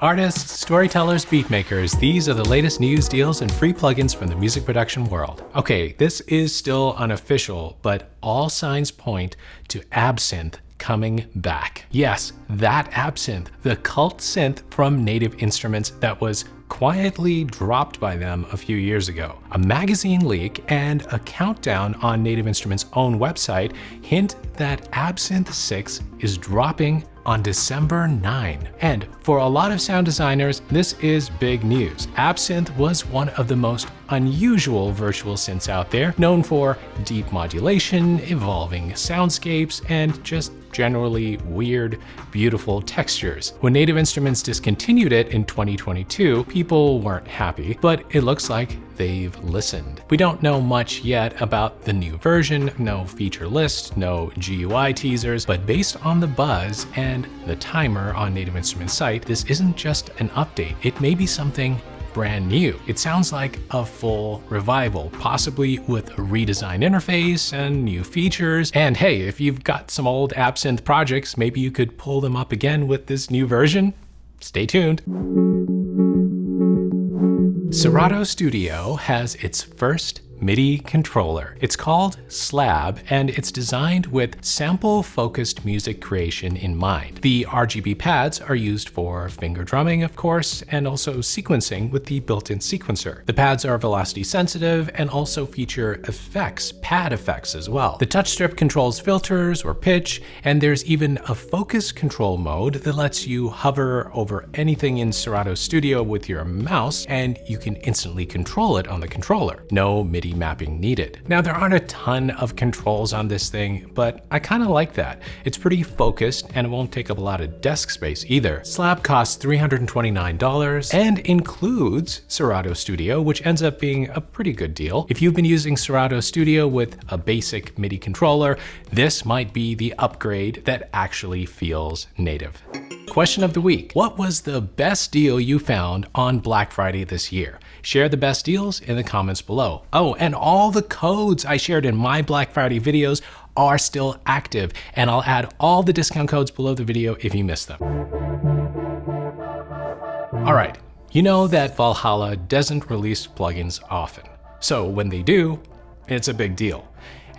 Artists, storytellers, beatmakers, these are the latest news, deals, and free plugins from the music production world. Okay, this is still unofficial, but all signs point to Absynth coming back. Yes, that Absynth, the cult synth from Native Instruments that was quietly dropped by them a few years ago. A magazine leak and a countdown on Native Instruments' own website hint that Absynth 6 is dropping on December 9. And for a lot of sound designers, this is big news. Absynth was one of the most unusual virtual synths out there, known for deep modulation, evolving soundscapes, and just generally weird, beautiful textures. When Native Instruments discontinued it in 2022, people weren't happy, but it looks like they've listened. We don't know much yet about the new version, no feature list, no GUI teasers, but based on the buzz and the timer on Native Instruments' site, this isn't just an update. It may be something brand new. It sounds like a full revival, possibly with a redesigned interface and new features. And hey, if you've got some old Absynth projects, maybe you could pull them up again with this new version. Stay tuned. Serato Studio has its first MIDI controller. It's called Slab, and it's designed with sample-focused music creation in mind. The RGB pads are used for finger drumming, of course, and also sequencing with the built-in sequencer. The pads are velocity sensitive and also feature effects, pad effects as well. The touch strip controls filters or pitch, and there's even a focus control mode that lets you hover over anything in Serato Studio with your mouse, and you can instantly control it on the controller. No MIDI mapping needed. Now, there aren't a ton of controls on this thing, but I kind of like that. It's pretty focused and it won't take up a lot of desk space either. Slab costs $329 and includes Serato Studio, which ends up being a pretty good deal. If you've been using Serato Studio with a basic MIDI controller, this might be the upgrade that actually feels native. Question of the week. What was the best deal you found on Black Friday this year? Share the best deals in the comments below. Oh, and all the codes I shared in my Black Friday videos are still active, and I'll add all the discount codes below the video if you missed them. All right, you know that Valhalla doesn't release plugins often. So when they do, it's a big deal.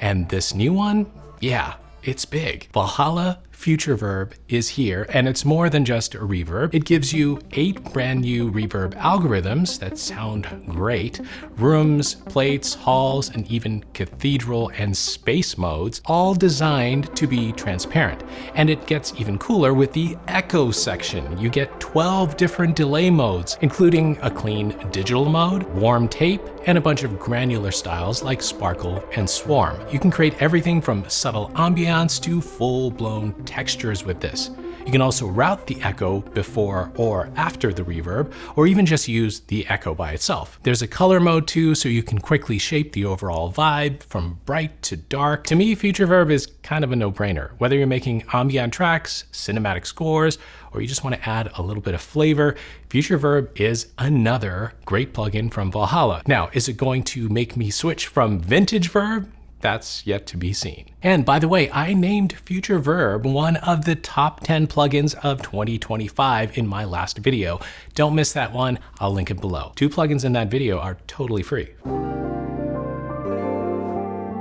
And this new one, yeah, it's big. Valhalla FutureVerb is here, and it's more than just a reverb. It gives you 8 brand new reverb algorithms that sound great, rooms, plates, halls, and even cathedral and space modes, all designed to be transparent. And it gets even cooler with the echo section. You get 12 different delay modes, including a clean digital mode, warm tape, and a bunch of granular styles like sparkle and swarm. You can create everything from subtle ambiance to full-blown textures with this. You can also route the echo before or after the reverb, or even just use the echo by itself. There's a color mode too, so you can quickly shape the overall vibe from bright to dark. To me, FutureVerb is kind of a no-brainer. Whether you're making ambient tracks, cinematic scores, or you just want to add a little bit of flavor, FutureVerb is another great plugin from Valhalla. Now, is it going to make me switch from vintage verb? That's yet to be seen. And by the way, I named FutureVerb one of the top 10 plugins of 2025 in my last video. Don't miss that one, I'll link it below. 2 plugins in that video are totally free.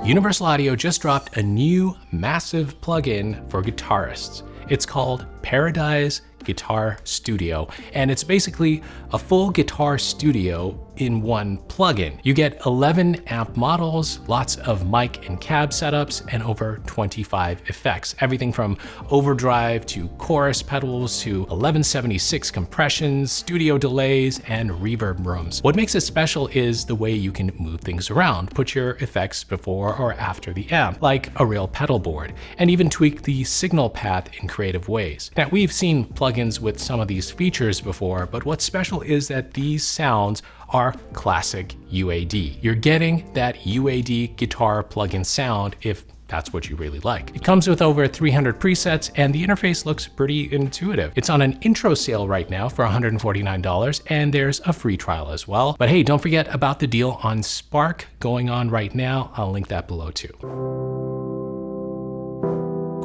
Universal Audio just dropped a new massive plugin for guitarists. It's called Paradise Guitar Studio, and it's basically a full guitar studio in one plugin. You get 11 amp models, lots of mic and cab setups, and over 25 effects. Everything from overdrive to chorus pedals to 1176 compressions, studio delays, and reverb rooms. What makes it special is the way you can move things around, put your effects before or after the amp, like a real pedal board, and even tweak the signal path in creative ways. Now, we've seen plugins with some of these features before, but what's special is that these sounds are classic UAD. You're getting that UAD guitar plugin sound if that's what you really like. It comes with over 300 presets, and the interface looks pretty intuitive. It's on an intro sale right now for $149, and there's a free trial as well. But hey, don't forget about the deal on Spark going on right now. I'll link that below too.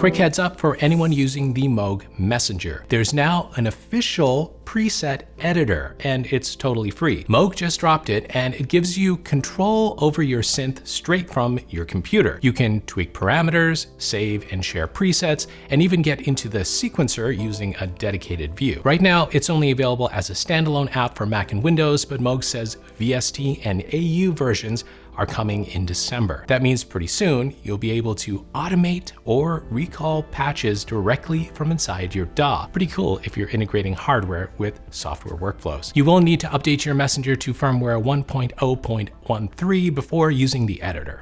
quick heads up for anyone using the Moog Messenger. There's now an official preset editor, and it's totally free. Moog just dropped it, and it gives you control over your synth straight from your computer. You can tweak parameters, save and share presets, and even get into the sequencer using a dedicated view. Right now, it's only available as a standalone app for Mac and Windows, but Moog says VST and AU versions are coming in December. That means pretty soon you'll be able to automate or recall patches directly from inside your DAW. Pretty cool if you're integrating hardware with software workflows. You will need to update your Messenger to firmware 1.0.13 before using the editor.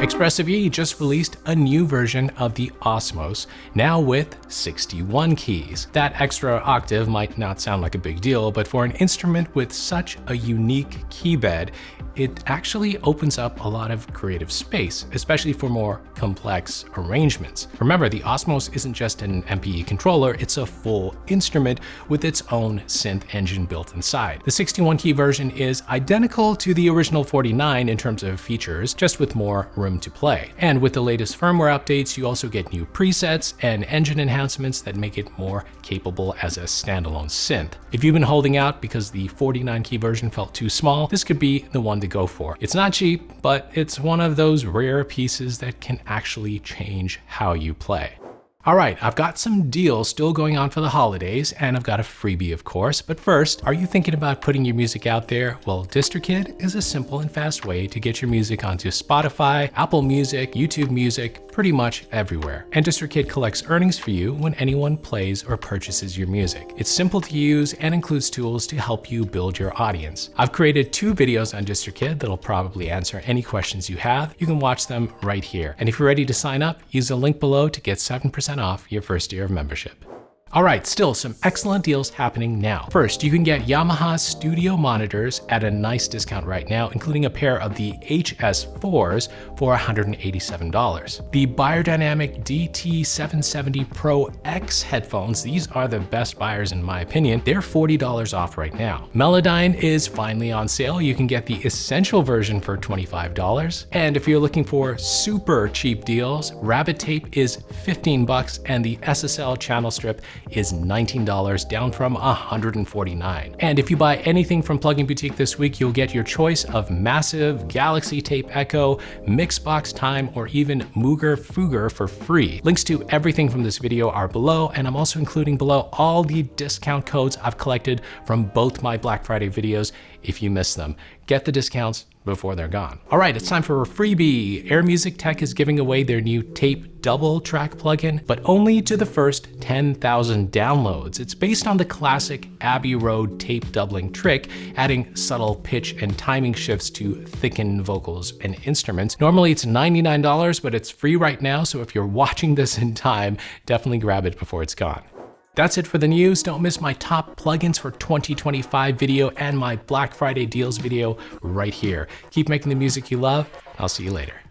Expressive E just released a new version of the Osmose, now with 61 keys. That extra octave might not sound like a big deal, but for an instrument with such a unique key bed, it actually opens up a lot of creative space, especially for more complex arrangements. Remember, the Osmose isn't just an MPE controller, it's a full instrument with its own synth engine built inside. The 61 key version is identical to the original 49 in terms of features, just with more room to play. And with the latest firmware updates, you also get new presets and engine enhancements that make it more capable as a standalone synth. If you've been holding out because the 49 key version felt too small, this could be the one to go for. It's not cheap, but it's one of those rare pieces that can actually change how you play. All right, I've got some deals still going on for the holidays, and I've got a freebie, of course. But first, are you thinking about putting your music out there? Well, DistroKid is a simple and fast way to get your music onto Spotify, Apple Music, YouTube Music, pretty much everywhere. And DistroKid collects earnings for you when anyone plays or purchases your music. It's simple to use and includes tools to help you build your audience. I've created 2 videos on DistroKid that'll probably answer any questions you have. You can watch them right here. And if you're ready to sign up, use the link below to get 7% off your first year of membership. All right, still some excellent deals happening now. First, you can get Yamaha studio monitors at a nice discount right now, including a pair of the HS4s for $187. The Beyerdynamic DT770 Pro X headphones, these are the best buyers in my opinion. They're $40 off right now. Melodyne is finally on sale. You can get the essential version for $25. And if you're looking for super cheap deals, Rabbit Tape is $15 and the SSL channel strip is $19, down from $149. And if you buy anything from Plugin Boutique this week, you'll get your choice of Massive, Galaxy Tape Echo, Mixbox Time, or even Mooger Fugger for free. Links to everything from this video are below, and I'm also including below all the discount codes I've collected from both my Black Friday videos if you missed them. Get the discounts before they're gone. All right, it's time for a freebie. Air Music Tech is giving away their new tape double track plugin, but only to the first 10,000 downloads. It's based on the classic Abbey Road tape doubling trick, adding subtle pitch and timing shifts to thicken vocals and instruments. Normally it's $99, but it's free right now, so if you're watching this in time, definitely grab it before it's gone. That's it for the news. Don't miss my top plugins for 2025 video and my Black Friday deals video right here. Keep making the music you love. I'll see you later.